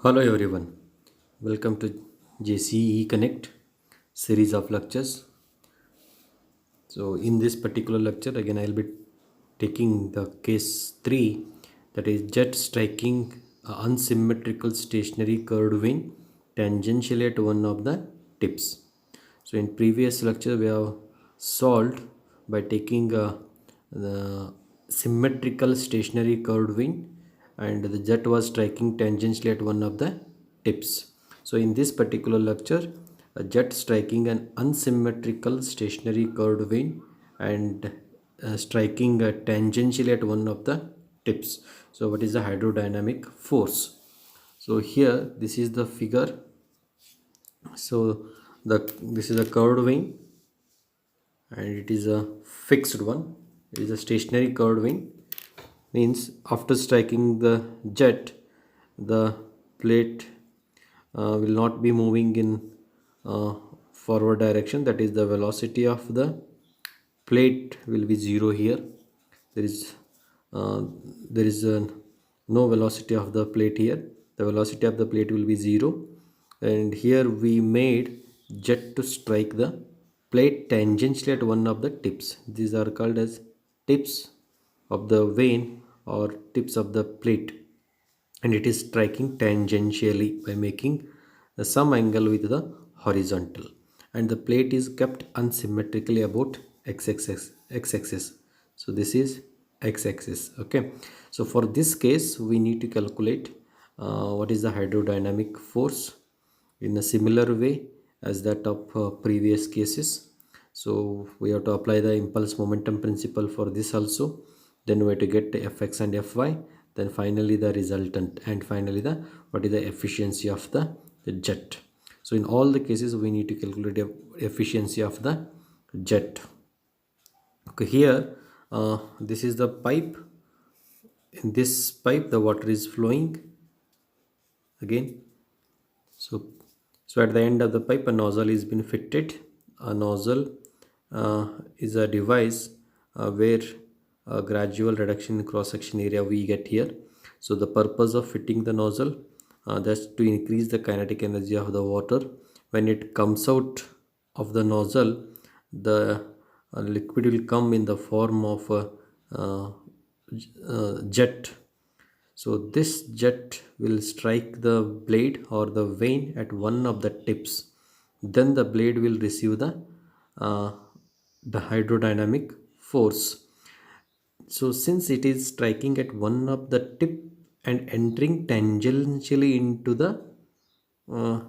Hello everyone, welcome to JCE Connect series of lectures. So in this particular lecture again I'll be taking the case 3, that is jet striking a unsymmetrical stationary curved vane tangentially at one of the tips. So in previous lecture we have solved by taking the symmetrical stationary curved vane and the jet was striking tangentially at one of the tips. So in this particular lecture, a jet striking an unsymmetrical stationary curved vane and striking tangentially at one of the tips. So what is the hydrodynamic force? So here this is the figure. So this is a curved vane and it is a fixed one. It is a stationary curved vane, means after striking the jet the plate will not be moving in uh, forward direction, that is the velocity of the plate will be zero here. There is uh, there is no velocity of the plate here. The velocity of the plate will be zero, and here we made jet to strike the plate tangentially at one of the tips. These are called as tips of the vane or tips of the plate, and it is striking tangentially by making some angle with the horizontal, and the plate is kept unsymmetrically about x-axis. So this is x-axis. Okay, so for this case we need to calculate what is the hydrodynamic force in a similar way as that of previous cases. So we have to apply the impulse momentum principle for this also. Then we have to get the fx and fy, then finally the resultant, and finally the what is the efficiency of the jet. So in all the cases we need to calculate the efficiency of the jet. Okay, here this is the pipe. In this pipe the water is flowing again. So so at the end of the pipe a nozzle is been fitted. A nozzle is a device where a gradual reduction in cross section area we get here. So the purpose of fitting the nozzle, that's to increase the kinetic energy of the water. When it comes out of the nozzle, the liquid will come in the form of a jet. So this jet will strike the blade or the vane at one of the tips. Then the blade will receive uh, the hydrodynamic force. So since it is striking at one of the tip and entering tangentially into the uh,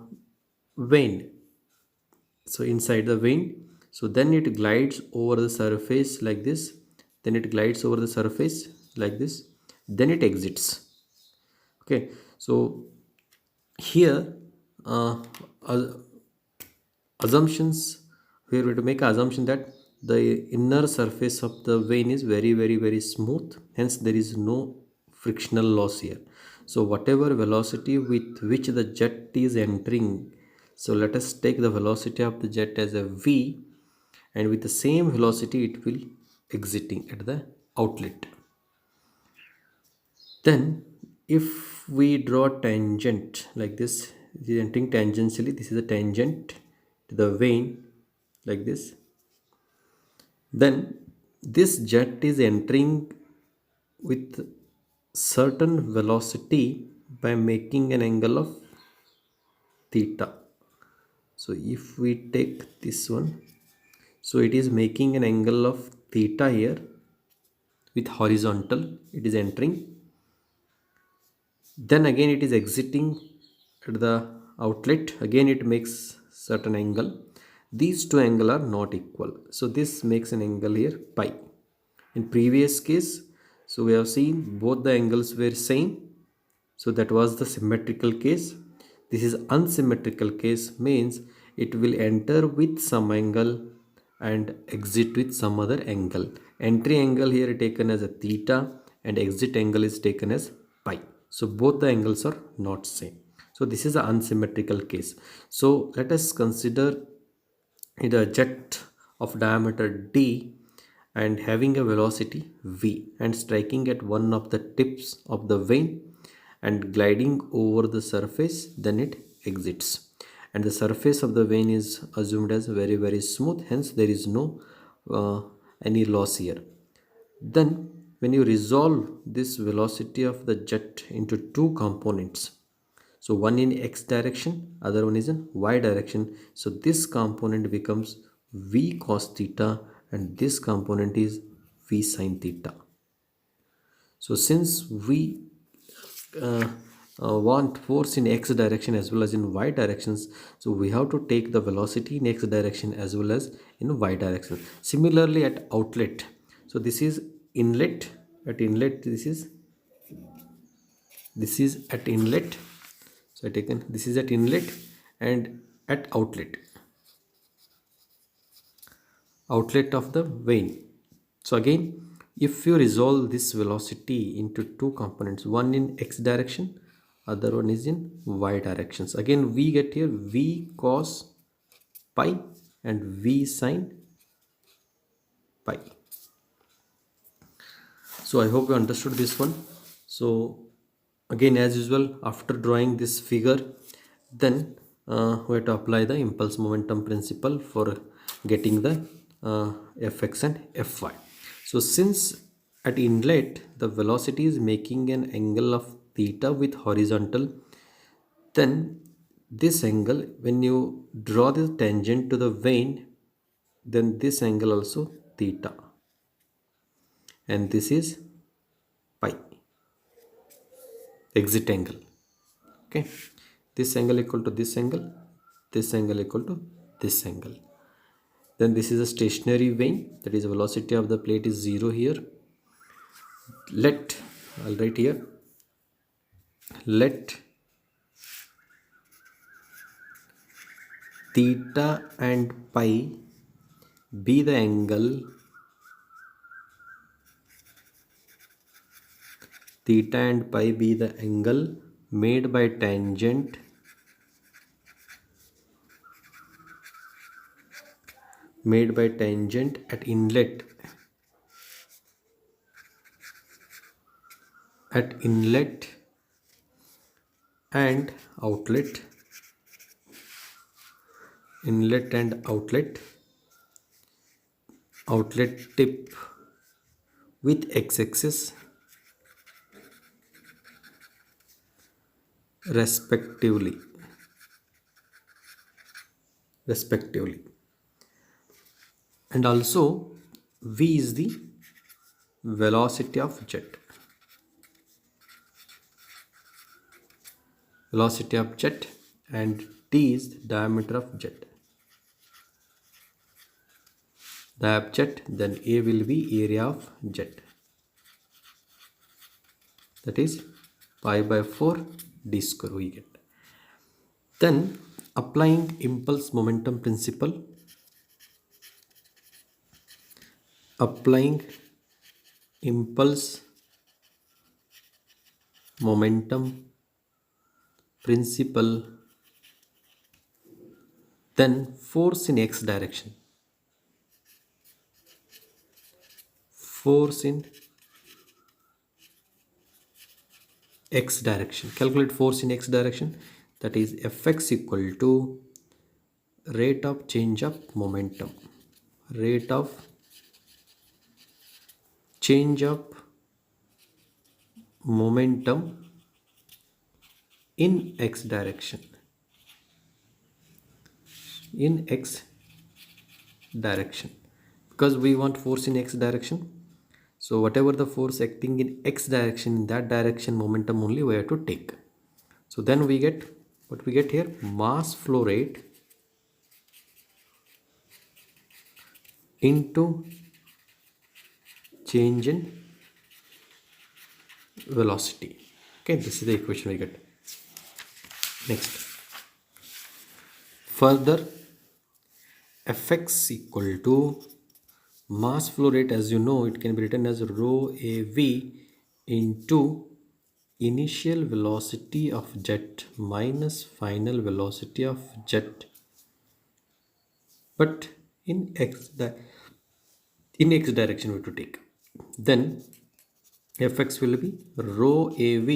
vane, so inside the vane, so then it glides over the surface like this, then it glides over the surface like this, then it exits. Okay, so here uh, uh, assumptions, we are to make an assumption that the inner surface of the vane is very smooth, hence there is no frictional loss here. So whatever velocity with which the jet is entering, so let us take the velocity of the jet as a v, and with the same velocity it will exiting at the outlet. Then if we draw a tangent like this, it is entering tangentially, this is a tangent to the vane like this, then this jet is entering with certain velocity by making an angle of theta. So if we take this one, so it is making an angle of theta here with horizontal, it is entering, then again it is exiting at the outlet, again it makes certain angle. These two angles are not equal, so this makes an angle here pi. In previous case, so we have seen both the angles were same, so that was the symmetrical case. This is unsymmetrical case, means it will enter with some angle and exit with some other angle. Entry angle here taken as a theta and exit angle is taken as pi. So both the angles are not same. So this is an unsymmetrical case. So let us consider it a jet of diameter d and having a velocity v and striking at one of the tips of the vane, and gliding over the surface, then it exits. And the surface of the vein is assumed as very smooth, hence there is no uh, any loss here. Then when you resolve this velocity of the jet into two components, so one in x direction, other one is in y direction, so this component becomes v cos theta and this component is v sin theta. So since we uh, want force in x direction as well as in y directions, so we have to take the velocity in x direction as well as in y direction. Similarly at outlet, so this is inlet. At inlet, this is at inlet, so I taken this is at inlet, and at outlet of the vein. So again, if you resolve this velocity into two components, one in x direction, other one is in y directions, again we get here v cos pi and v sin pi. So I hope you understood this one. So again, as usual, after drawing this figure, then we have to apply the impulse momentum principle for getting the fx and fy. So since at inlet the velocity is making an angle of theta with horizontal, then this angle, when you draw the tangent to the vein, then this angle also theta, and this is pi, exit angle. Okay, this angle equal to this angle, this angle equal to this angle. Then this is a stationary vein, that is velocity of the plate is 0 here. I'll write here, let theta and pi be the angle, theta and pi be the angle made by tangent at inlet and outlet, outlet tip with x-axis respectively. And also v is the velocity of jet, and d is the diameter of jet. Then a will be area of jet, that is pi by 4 d square we get. Then applying impulse momentum principle, then force in x direction, calculate force in x direction, that is fx equal to rate of change of momentum, in x direction, because we want force in x direction. So whatever the force acting in x direction, in that direction momentum only we have to take. So then we get what we get here, mass flow rate into change in velocity. Okay, this is the equation we get. Next, further, fx equal to mass flow rate, as you know, it can be written as rho av into initial velocity of jet minus final velocity of jet, but in x direction we have to take. Then fx will be rho av,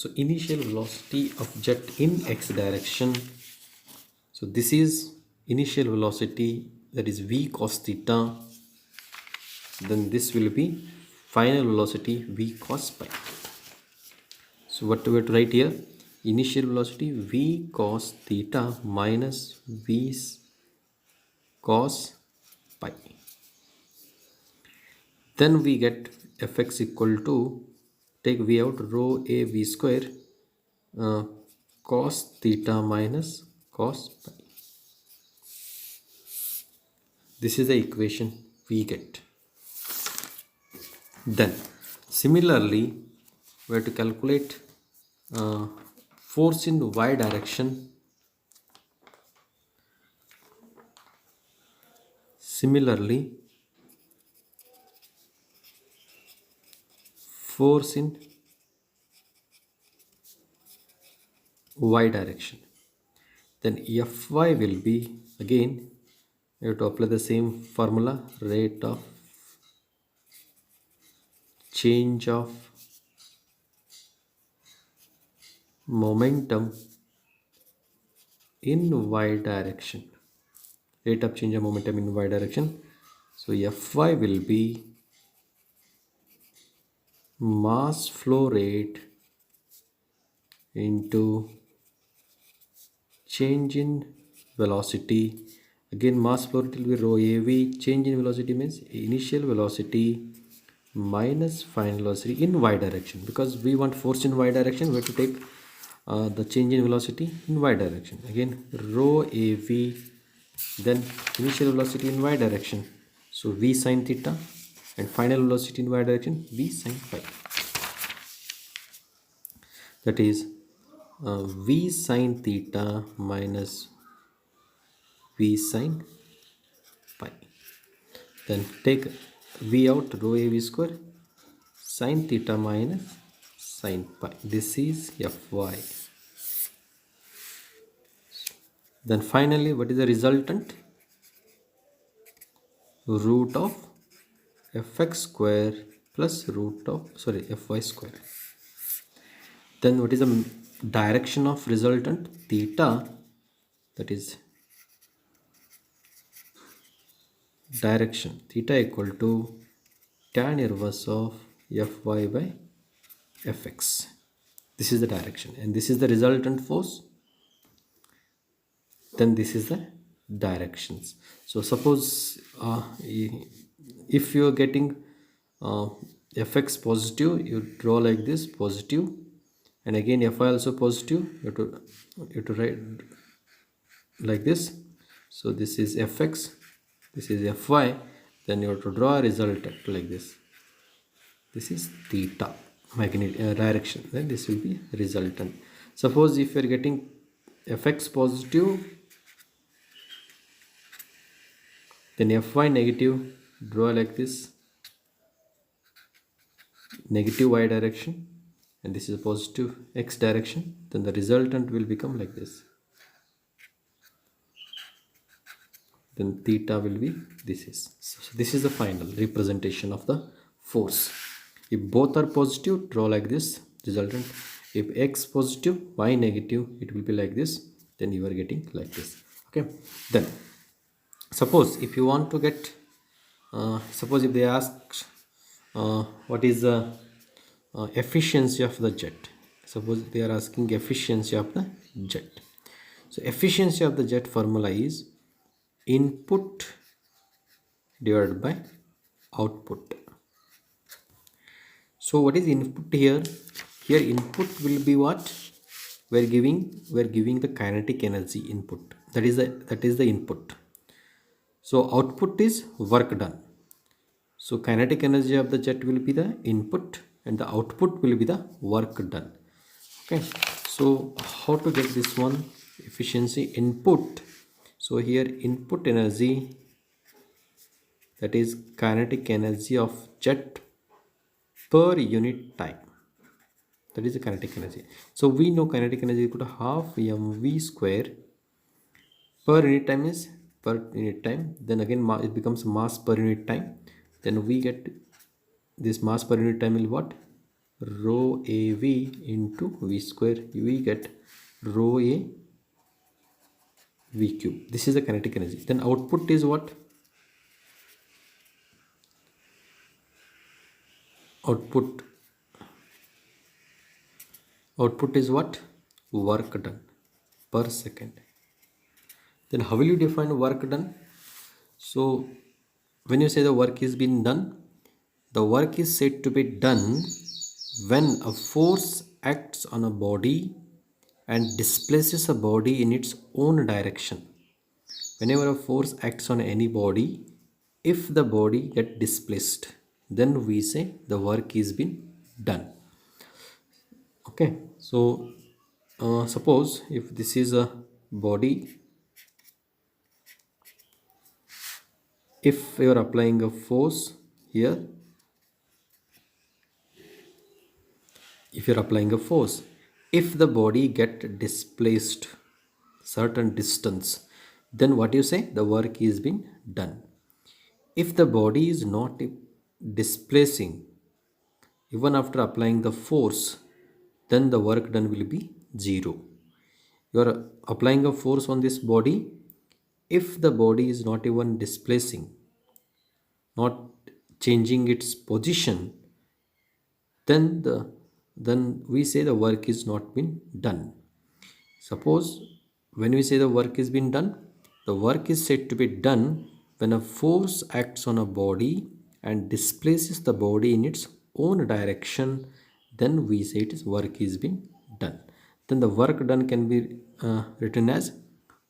So initial velocity of jet in x direction. So this is initial velocity, that is v cos theta. Then this will be final velocity v cos pi. So what do we have to write here? Initial velocity v cos theta minus v cos pi. Then we get fx equal to, take v out, rho a v square cos theta minus cos pi. This is the equation we get. Then similarly we have to calculate force in y direction. Similarly, force in y direction, then Fy will be, again you have to apply the same formula, rate of change of momentum in y direction, rate of change of momentum in y direction. So Fy will be mass flow rate into change in velocity. Again mass flow rate will be rho av. Change in velocity means initial velocity minus final velocity in y direction. Because we want force in y direction, we have to take the change in velocity in y direction. Again rho av, then initial velocity in y direction, so v sin theta, and final velocity in y direction v sin phi. That is v sin theta minus v sin pi. Then take v out, rho a v square, sin theta minus sin pi. This is Fy. Then finally, what is the resultant? Root of fx square plus root of, sorry, Fy square. Then what is the direction of resultant? Theta, that is direction theta equal to tan inverse of Fy by Fx. This is the direction, and this is the resultant force. Then this is the directions. So suppose if you are getting Fx positive, you draw like this, positive, and again Fy also positive, you have to write like this. So this is Fx, this is Fy, then you have to draw a resultant like this. This is theta magnetic direction, then this will be resultant. Suppose if you are getting Fx positive, then Fy negative, draw like this, negative y direction, and this is a positive x direction, then the resultant will become like this. Then theta will be, this is, so this is the final representation of the force. If both are positive, draw like this, resultant. If x positive, y negative, it will be like this, then you are getting like this. Okay, then suppose if you want to get suppose if they ask what is the efficiency of the jet. Suppose they are asking efficiency of the jet. So efficiency of the jet formula is input divided by output. So what is input here? Here input will be what? We're giving the kinetic energy input. That is the input. So output is work done. So kinetic energy of the jet will be the input, and the output will be the work done. Okay, so how to get this one? Efficiency input. So here input energy, that is kinetic energy of jet per unit time. That is the kinetic energy. So we know kinetic energy is equal to half mv square. Per unit time is per unit time. Then again it becomes mass per unit time. Then we get this mass per unit time will what? rho AV into V square. We get rho A V cube. This is the kinetic energy. Then output is what? Output is what? Work done per second. Then how will you define work done? So when you say the work is being done, the work is said to be done when a force acts on a body and displaces a body in its own direction. Whenever a force acts on any body, if the body get displaced, then we say the work is been done. Okay, so suppose if this is a body, if you are applying a force here, if you are applying a force, if the body get displaced certain distance, then what you say? The work is being done. If the body is not displacing even after applying the force, then the work done will be zero. You are applying a force on this body. If the body is not even displacing, not changing its position, then we say the work is not been done. Suppose when we say the work is been done, the work is said to be done when a force acts on a body and displaces the body in its own direction, then we say it is work is been done. Then the work done can be written as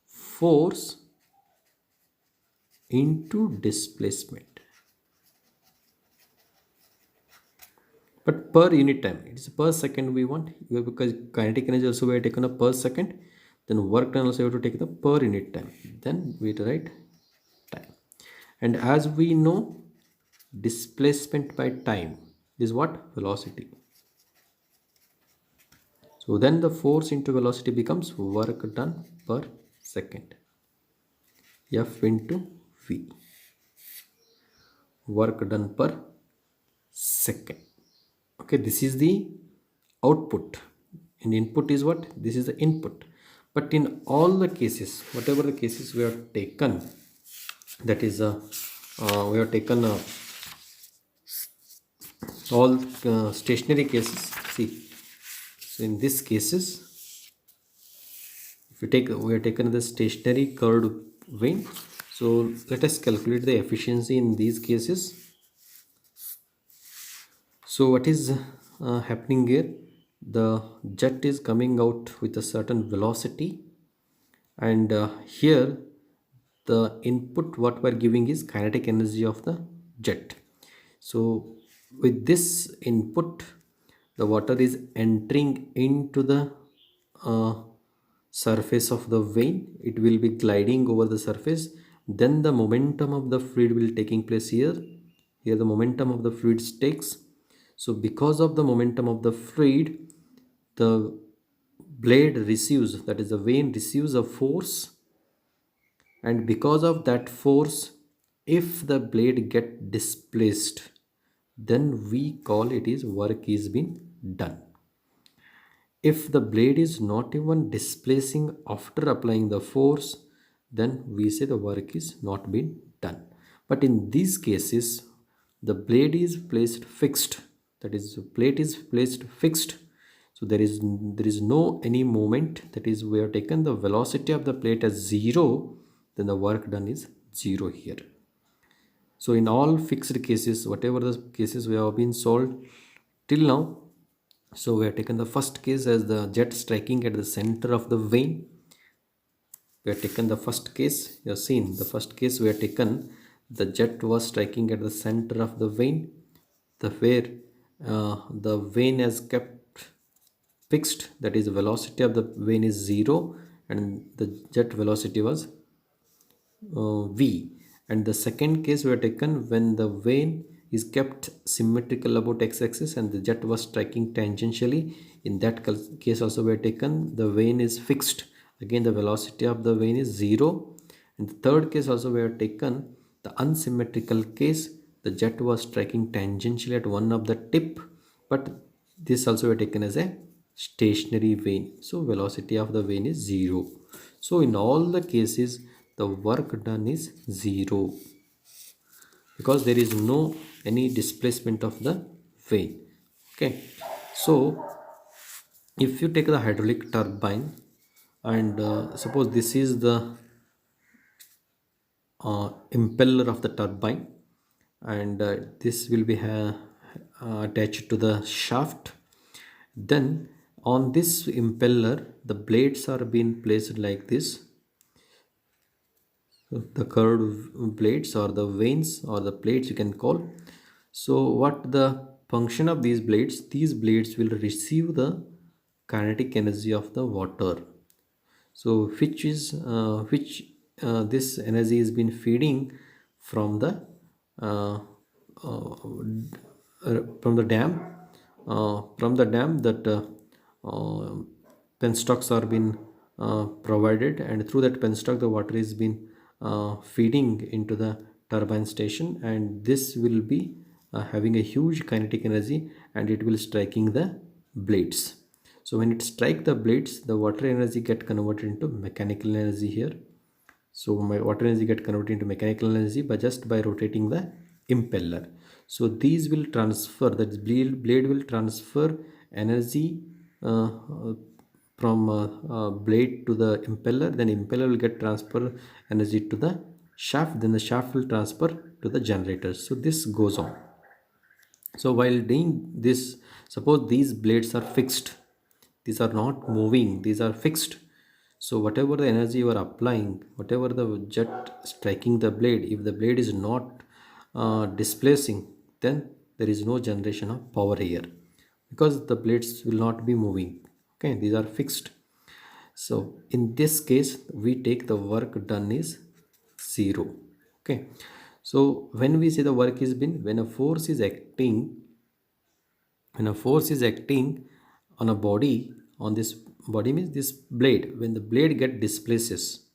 force into displacement. But per unit time, it is per second we want, because kinetic energy also we have taken a per second, then work done also we have to take the per unit time, then we write time. And as we know, displacement by time is what? Velocity. So then the force into velocity becomes work done per second, F into V, work done per second. Okay, this is the output, and input is what? This is the input. But in all the cases, whatever the cases we have taken, that is we have taken all stationary cases. See, so in these cases, if we have taken the stationary curved vane. So let us calculate the efficiency in these cases. So what is happening here? The jet is coming out with a certain velocity, and here the input what we are giving is kinetic energy of the jet. So with this input, the water is entering into the surface of the vane. It will be gliding over the surface. Then the momentum of the fluid will taking place here. Here the momentum of the fluid takes. So because of the momentum of the fluid, the blade receives, that is the vane receives a force, and because of that force, if the blade get displaced, then we call it is work is been done. If the blade is not even displacing after applying the force, then we say the work is not been done. But in these cases, the blade is placed fixed, that is the plate is placed fixed. So there is no any movement, that is we have taken the velocity of the plate as 0, then the work done is 0 here. So in all fixed cases, whatever the cases we have been solved till now, so we have taken the first case as the jet striking at the center of the vane. We have taken the first case, you have seen the first case we have taken, the jet was striking at the center of the vane, where the vane has kept fixed, that is the velocity of the vane is 0 and the jet velocity was v. And the second case we have taken when the vane is kept symmetrical about x-axis and the jet was striking tangentially. In that case also we have taken the vane is fixed, again the velocity of the vane is 0. In the third case also we have taken the unsymmetrical case, the jet was striking tangentially at one of the tip, but this also we are taken as a stationary vein, so velocity of the vein is 0. So in all the cases the work done is 0 because there is no any displacement of the vein. Okay, so if you take the hydraulic turbine and suppose this is the impeller of the turbine, and this will be attached to the shaft. Then on this impeller the blades are being placed like this. So the curved blades or the veins or the plates you can call. So what the function of these blades will receive the kinetic energy of the water, so which this energy has been feeding from the uh, uh, from the dam that penstocks are being provided, and through that penstock the water is been feeding into the turbine station, and this will be having a huge kinetic energy and it will striking the blades. So when it strike the blades, the water energy get converted into mechanical energy here. So my water energy get converted into mechanical energy by just by rotating the impeller. So these will transfer, that blade will transfer energy from blade to the impeller, then impeller will get transfer energy to the shaft, then the shaft will transfer to the generator. So this goes on. So while doing this, suppose these blades are fixed, these are not moving, these are fixed. So whatever the energy you are applying, whatever the jet striking the blade, if the blade is not displacing, then there is no generation of power here because the blades will not be moving. Okay, these are fixed. So in this case we take the work done is 0. Okay, so when we say the work is been, when a force is acting, when a force is acting on a body, on this body means this blade, when the blade get displaces,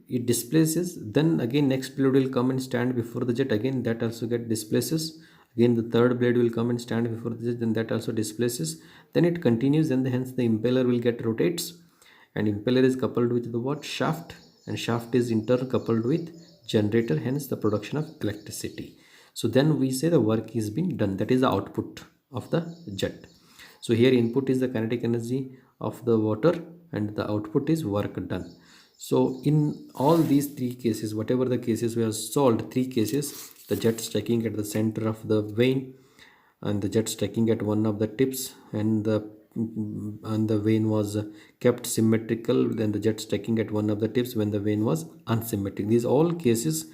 it displaces, then again next blade will come and stand before the jet, again that also get displaces, again the third blade will come and stand before the jet, then that also displaces, then it continues, and hence the impeller will get rotates, and impeller is coupled with the what, shaft, and shaft is intercoupled with generator, hence the production of electricity. So then we say the work is being done, that is the output of the jet. So here input is the kinetic energy of the water and the output is work done. So in all these three cases, whatever the cases we have solved, three cases, the jet striking at the center of the vein, and the jet striking at one of the tips, and the vein was kept symmetrical, then the jet striking at one of the tips when the vein was unsymmetric. These all cases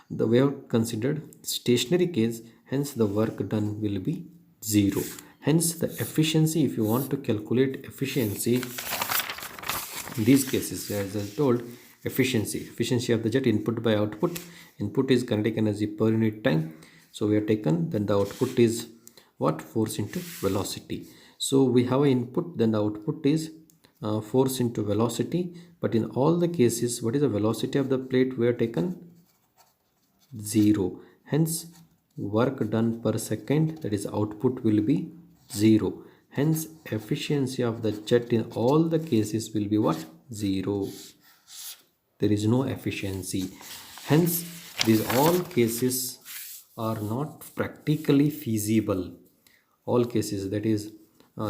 the we have considered stationary case, hence the work done will be 0. Hence the efficiency, if you want to calculate efficiency in these cases, as I told, efficiency of the jet, input by output, input is kinetic energy per unit time, so we have taken, then the output is what, force into velocity. So we have an input, then the output is force into velocity, but in all the cases what is the velocity of the plate we have taken, 0. Hence work done per second, that is output, will be 0. Hence efficiency of the jet in all the cases will be what, 0. There is no efficiency. Hence these all cases are not practically feasible. All cases, that is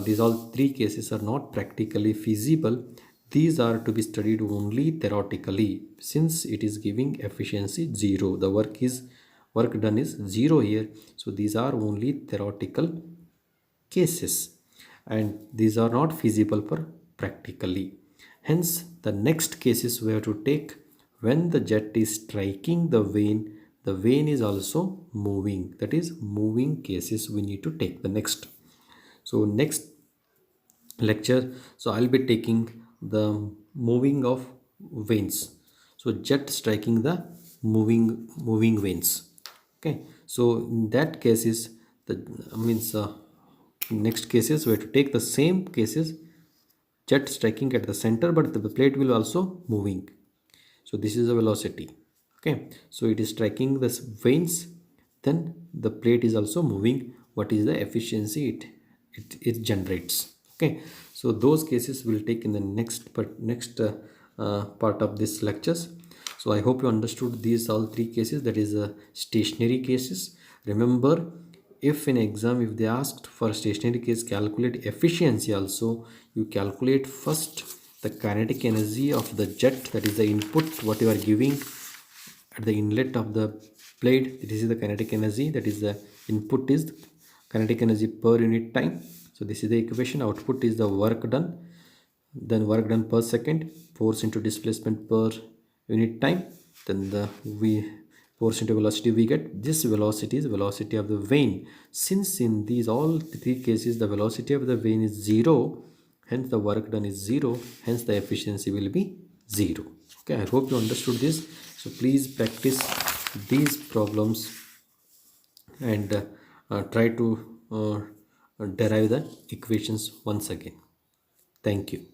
these all three cases are not practically feasible. These are to be studied only theoretically, since it is giving efficiency 0. The work done is 0 here. So these are only theoretical cases and these are not feasible for practically. Hence the next cases we have to take, when the jet is striking the vein is also moving, that is moving cases we need to take the next. So next lecture, so I'll be taking the moving of veins, so jet striking the moving veins. Okay, so in that cases the means next cases we have to take the same cases, jet striking at the center but the plate will also moving. So this is the velocity. Okay, so it is striking the veins, then the plate is also moving. What is the efficiency it it generates. Okay, so those cases we'll take in the next part of this lectures. So I hope you understood these all three cases, that is stationary cases. Remember, if in exam if they asked for stationary case calculate efficiency also, you calculate first the kinetic energy of the jet, that is the input what you are giving at the inlet of the blade. This is the kinetic energy, that is the input is kinetic energy per unit time. So this is the equation. Output is the work done, then work done per second, force into displacement per unit time, then the v force into velocity we get. This velocity is velocity of the vane. Since in these all three cases the velocity of the vane is zero, hence the work done is zero, hence the efficiency will be zero. Okay, I hope you understood this. So please practice these problems and try to derive the equations once again. Thank you.